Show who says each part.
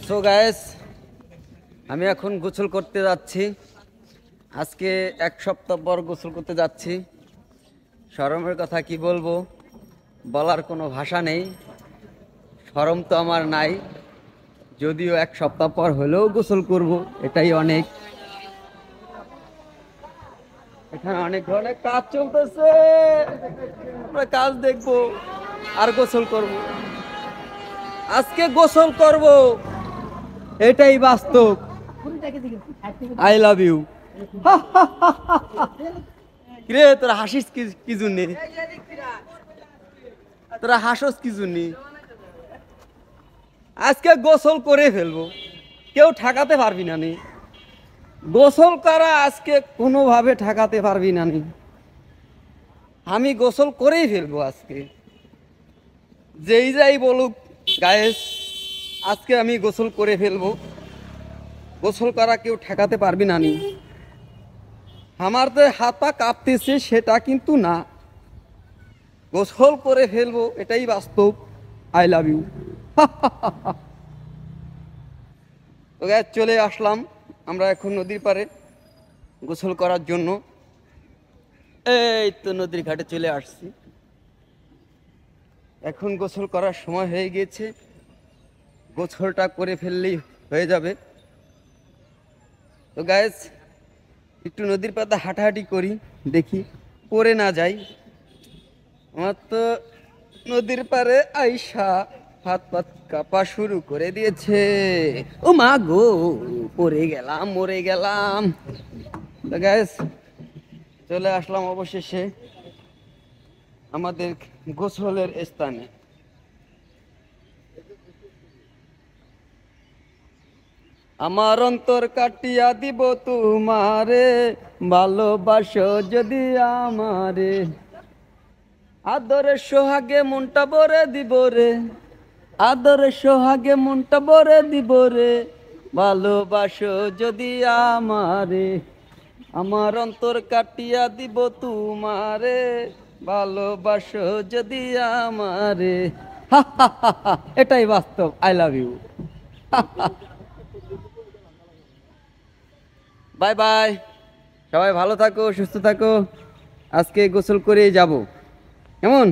Speaker 1: So guys, আমি এখন গোসল করতে যাচ্ছি। আজকে এক সপ্তাহ পর গোসল করতে যাচ্ছি। শরমের কথা কি বলবো, বলার কোনো ভাষা নেই। শরম তো আমার নাই, যদিও এক সপ্তাহ পর হলেও গোসল করব, এটাই অনেক। এখানে অনেক ধরনের কাজ চলতেছে, আমরা কাজ দেখবো আর গোসল করব। আজকে গোসল করব, এটাই বাস্তব। I love you. রে তোরা হাসিস কি জন্যে? তোরা হাসস কি জন্যে? আজকে গোসল করে ফেলবো, কেউ ঠেকাতে পারবি না নি। গোসল করা আজকে কোনোভাবে ঠেকাতে পারবি না নি। আমি গোসল করেই ফেলবো আজকে, যেই যাই বলুক। গায়েস, আজকে আমি গোসল করে ফেলবো। গোসল করা কেউ ঠেকাতে পারবি না নি। আমার তো হাত পা কাঁপতেছে সেটা কিন্তু না, গোসল করে ফেলবো, এটাই বাস্তব। I love you. তো গ্যাস, চলে আসলাম আমরা এখন নদীর পাড়ে গোসল করার জন্য। এই তো নদীর ঘাটে চলে আসছি। এখন গোসল করার সময় হয়ে গিয়েছে, গোসলটা করে ফেললেই হয়ে যাবে। তো গাইস, একটু নদীর পাড়ে হাঁটাহাঁটি করি, দেখি পড়ে না যাই। আমার তো নদীর পাড়ে আইসা হাত পাত কাঁপা শুরু করে দিয়েছে। ও মা গো, পড়ে গেলাম, মরে গেলাম। তো গাইস, চলে আসলাম অবশেষে আমাদের গোসলের স্থানে। আমার অন্তর কাটিয়া দিব তোমারে, ভালোবাসো যদি আমারে, আদরের সোহাগে মনটা ভরে দিব রে, আদরের সোহাগে মনটা ভরে দিব রে, ভালোবাসো যদি আমারে। আমার অন্তর কাটিয়া দিব তোমারে, ভালোবাসো যদি আমারে। এটাই বাস্তব। I love you. Bye bye, সবাই ভালো থাকো, সুস্থ থাকো। আজকে গোসল করেই যাব, কেমন?